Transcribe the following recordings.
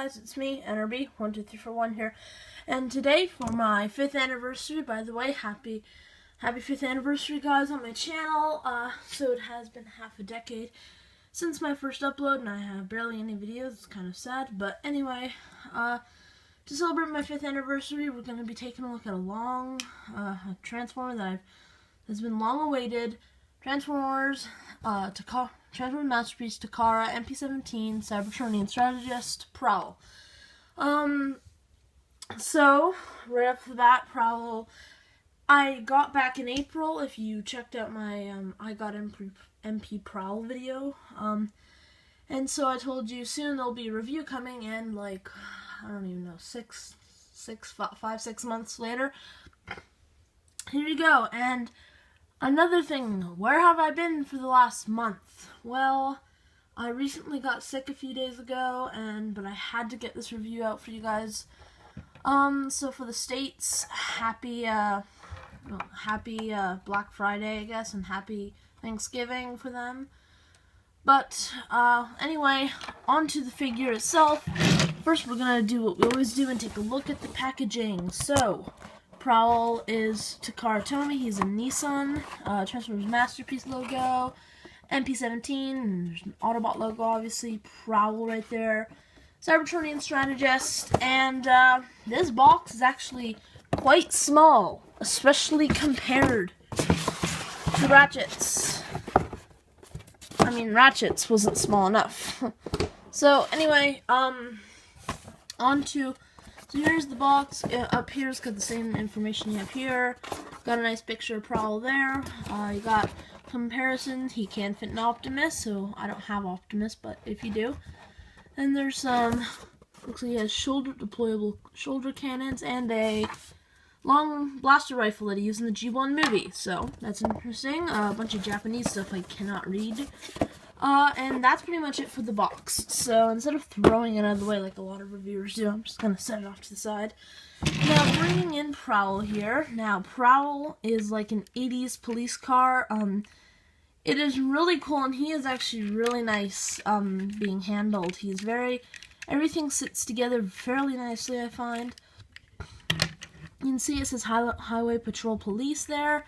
guys, it's me, NRB12341 here, and today for my 5th anniversary, by the way, happy 5th anniversary, guys, on my channel. So it has been half a decade since my first upload, and I have barely any videos. It's kind of sad, but anyway, to celebrate my 5th anniversary, we're going to be taking a look at a long Transformer that's been long awaited. Transformers, Transformers Masterpiece, Takara, MP17, Cybertronian Strategist, Prowl. So, right off the bat, Prowl, I got back in April, if you checked out my, I got MP Prowl video, and so I told you soon there'll be a review coming, and like, I don't even know, 5, 6 months later, here you go. And another thing, where have I been for the last month? Well, I recently got sick a few days ago, but I had to get this review out for you guys. So for the States, happy Black Friday, I guess, and happy Thanksgiving for them. But, anyway, on to the figure itself. First, we're gonna do what we always do and take a look at the packaging. So, Prowl is Takara. He's a Nissan, Transformers Masterpiece logo, MP17, and there's an Autobot logo, obviously, Prowl right there, Cybertronian Strategist, and this box is actually quite small, especially compared to Ratchet's. I mean, Ratchet's wasn't small enough. So, anyway, so here's the box. Up here's got the same information you have here. Got a nice picture of Prowl there. You got comparisons. He can fit an Optimus, so I don't have Optimus, but if you do. And there's some, looks like he has deployable shoulder cannons and a long blaster rifle that he used in the G1 movie. So that's interesting. A bunch of Japanese stuff I cannot read. And that's pretty much it for the box. So instead of throwing it out of the way like a lot of reviewers do, I'm just going to set it off to the side. Now, bringing in Prowl here. Now, Prowl is like an 80s police car. It is really cool, and he is actually really nice being handled. Everything sits together fairly nicely, I find. You can see it says Highway Patrol Police there.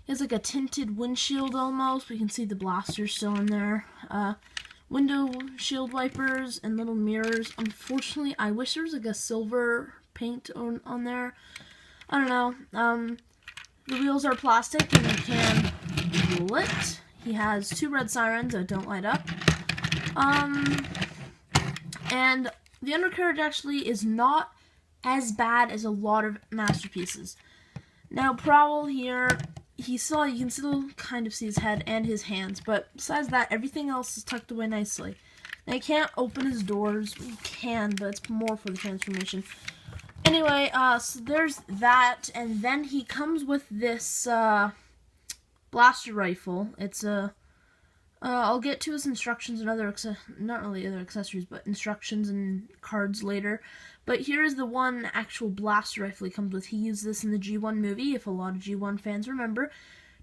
He has like a tinted windshield almost. We can see the blaster still in there. Window shield wipers and little mirrors. Unfortunately, I wish there was like a silver paint on there. I don't know. The wheels are plastic and you can roll it. He has 2 red sirens that don't light up. And the undercarriage actually is not as bad as a lot of masterpieces. Now, Prowl here, you can still kind of see his head and his hands, but besides that, everything else is tucked away nicely. Now, you can't open his doors. You can, but it's more for the transformation. Anyway, so there's that, and then he comes with this blaster rifle. It's I'll get to his instructions and not really other accessories, but instructions and cards later. But here's the one actual blaster rifle he comes with. He used this in the G1 movie, if a lot of G1 fans remember.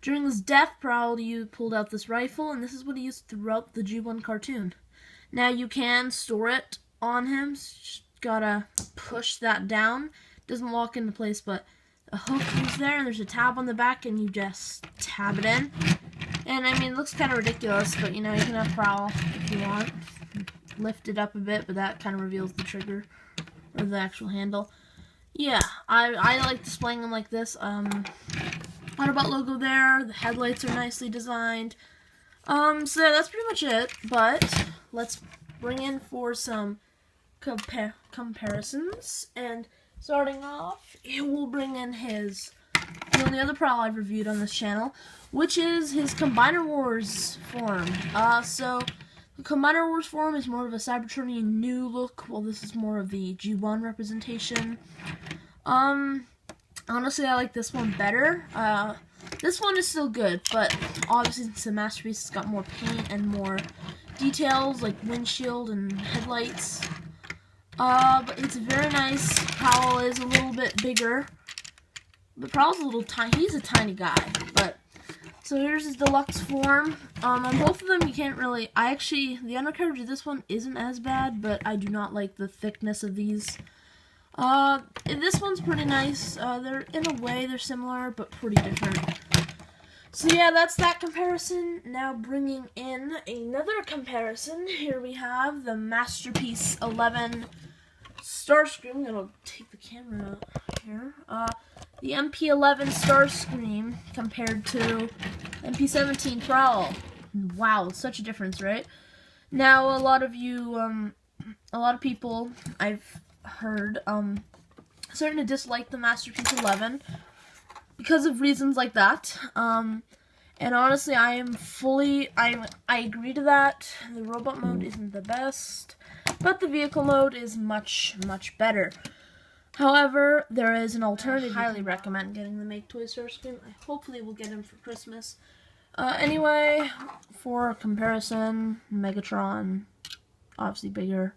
During his death, Prowl pulled out this rifle, and this is what he used throughout the G1 cartoon. Now, you can store it on him. Just gotta push that down. Doesn't lock into place, but a hook is there, and there's a tab on the back, and you just tab it in. And, I mean, it looks kind of ridiculous, but, you know, you can have Prowl if you want. Lift it up a bit, but that kind of reveals the trigger, or the actual handle. Yeah, I like displaying them like this. Autobot logo there. The headlights are nicely designed. So that's pretty much it, but let's bring in for some comparisons. And starting off, we'll bring in the only other Prowl I've reviewed on this channel, which is his Combiner Wars form. So the Combiner Wars form is more of a Cybertronian new look, while this is more of the G1 representation. Honestly, I like this one better. This one is still good, but obviously since the Masterpiece has got more paint and more details, like windshield and headlights. But it's very nice. Prowl is a little bit bigger. But Prowl's a little tiny. He's a tiny guy, but So here's his deluxe form. On both of them, you can't really... the undercarriage of this one isn't as bad, but I do not like the thickness of these. This one's pretty nice. They're, in a way, they're similar, but pretty different. So yeah, that's that comparison. Now bringing in another comparison. Here we have the Masterpiece 11 Starscream. I'm going to take the camera out here. The MP11 Starscream compared to MP17 Prowl. Wow, such a difference, right? Now, a lot of people I've heard, starting to dislike the Masterpiece 11 because of reasons like that. And honestly, I agree to that. The robot mode isn't the best, but the vehicle mode is much, much better. However, there is an alternative. I highly recommend getting the Make Toys Starscream. I hopefully will get him for Christmas. Anyway, for comparison, Megatron, obviously bigger.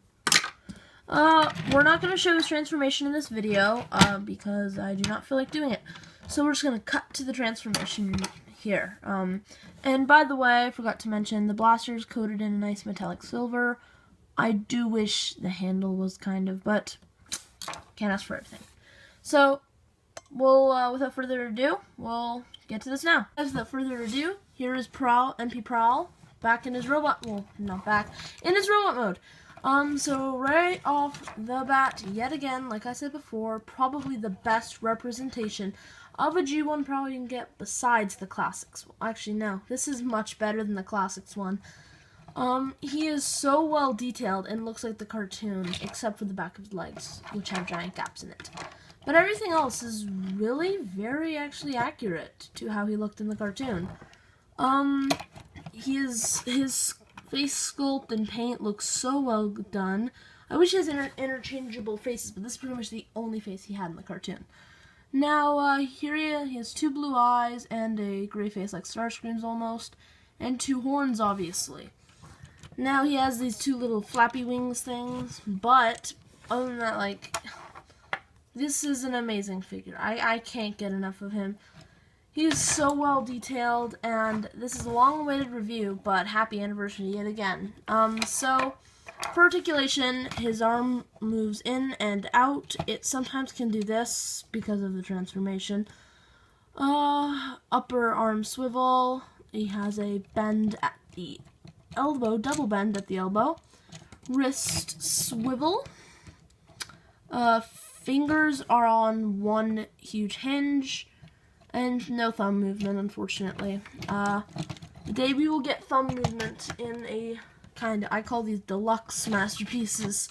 We're not going to show his transformation in this video, because I do not feel like doing it. So we're just going to cut to the transformation here. And by the way, I forgot to mention, the blaster is coated in a nice metallic silver. I do wish the handle was kind of, but can't ask for everything. So, we'll, without further ado, we'll get to this now. Without further ado, here is Prowl, MP Prowl, back in his robot, well, not back, in his robot mode. So right off the bat, yet again, like I said before, probably the best representation of a G1 Prowl you can get besides the Classics. Well, actually, no, this is much better than the Classics one. He is so well detailed and looks like the cartoon, except for the back of his legs, which have giant gaps in it. But everything else is really very actually accurate to how he looked in the cartoon. His face sculpt and paint looks so well done. I wish he has interchangeable faces, but this is pretty much the only face he had in the cartoon. Now, here he has two blue eyes and a gray face like Starscream's almost, and two horns, obviously. Now he has these two little flappy wings things, but other than that, like, this is an amazing figure. I can't get enough of him. He's so well detailed, and this is a long-awaited review, but happy anniversary yet again. So, for articulation, his arm moves in and out. It sometimes can do this because of the transformation. Upper arm swivel. He has a bend at the elbow, double bend at the elbow. Wrist swivel. Fingers are on one huge hinge. And no thumb movement, unfortunately. The day we will get thumb movement in a kind of, I call these deluxe masterpieces.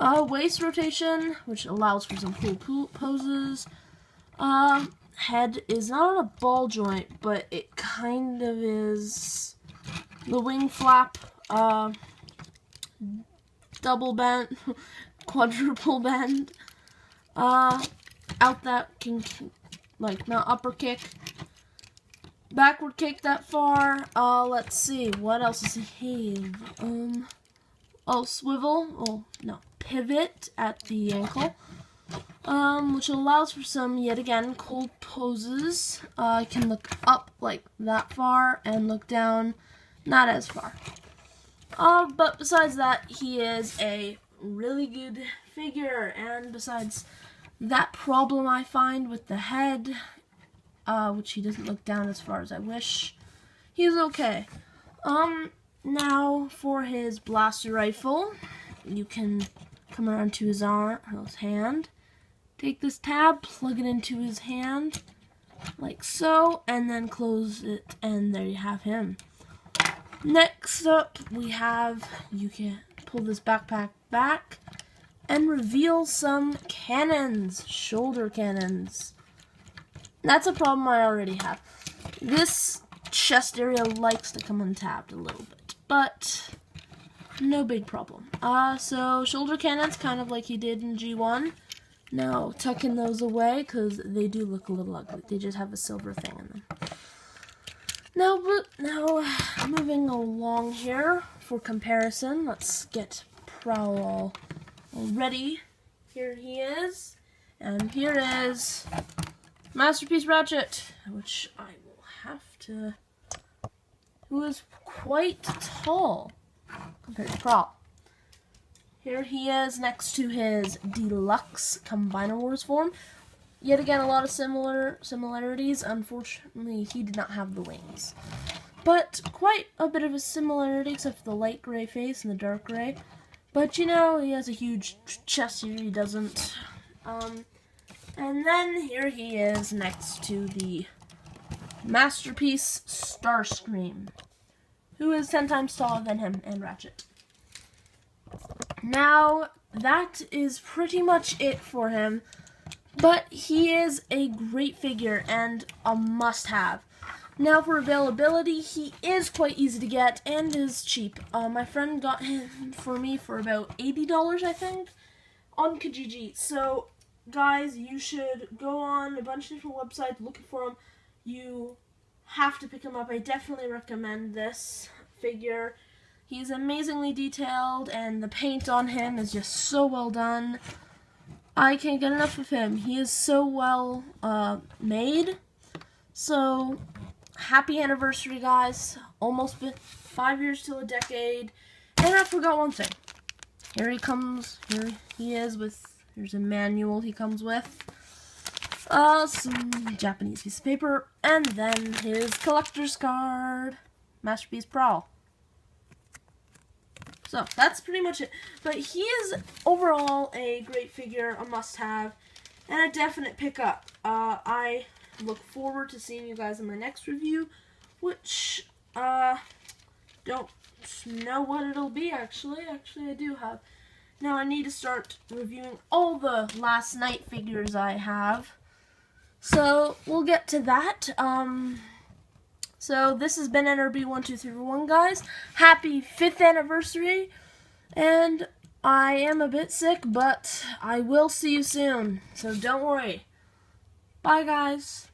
Waist rotation, which allows for some cool poses. Head is not on a ball joint, but it kind of is. The wing flap, double bend, quadruple bend. Out that can, like, not upper kick, backward kick that far. Let's see, what else does he have? Swivel, pivot at the ankle, which allows for some, yet again, cool poses. Can look up like that far and look down not as far. But besides that, he is a really good figure, and besides that problem I find with the head, which he doesn't look down as far as I wish, he's okay. Now for his blaster rifle, you can come around to his arm, his hand, take this tab, plug it into his hand, like so, and then close it, and there you have him. Next up, we have, you can pull this backpack back and reveal some cannons, shoulder cannons. That's a problem I already have. This chest area likes to come untapped a little bit, but no big problem. So shoulder cannons, kind of like he did in G1. Now, tucking those away, because they do look a little ugly. They just have a silver thing in them. Now, moving along here for comparison, let's get Prowl ready. Here he is, and here is Masterpiece Ratchet, which I will who is quite tall compared to Prowl. Here he is next to his deluxe Combiner Wars form. Yet again, a lot of similarities. Unfortunately, he did not have the wings. But quite a bit of a similarity, except for the light gray face and the dark gray. But you know, he has a huge chest here, he doesn't. And then here he is next to the Masterpiece Starscream, who is 10 times taller than him and Ratchet. Now, that is pretty much it for him, but he is a great figure and a must-have. Now, for availability, he is quite easy to get and is cheap. My friend got him for me for about $80, I think, on Kijiji. So, guys, you should go on a bunch of different websites looking for him. You have to pick him up. I definitely recommend this figure. He's amazingly detailed, and the paint on him is just so well done. I can't get enough of him. He is so well made. So, happy anniversary, guys. Almost been 5 years till a decade. And I forgot one thing. Here he comes. Here he is with, here's a manual he comes with. Some Japanese piece of paper. And then his collector's card. Masterpiece Prowl. So, that's pretty much it. But he is overall a great figure, a must-have, and a definite pickup. I look forward to seeing you guys in my next review, which, don't know what it'll be, actually. Actually, I do have. Now, I need to start reviewing all the last night figures I have. So, we'll get to that. So, this has been NRB1231, guys. Happy 5th anniversary. And I am a bit sick, but I will see you soon. So, don't worry. Bye, guys.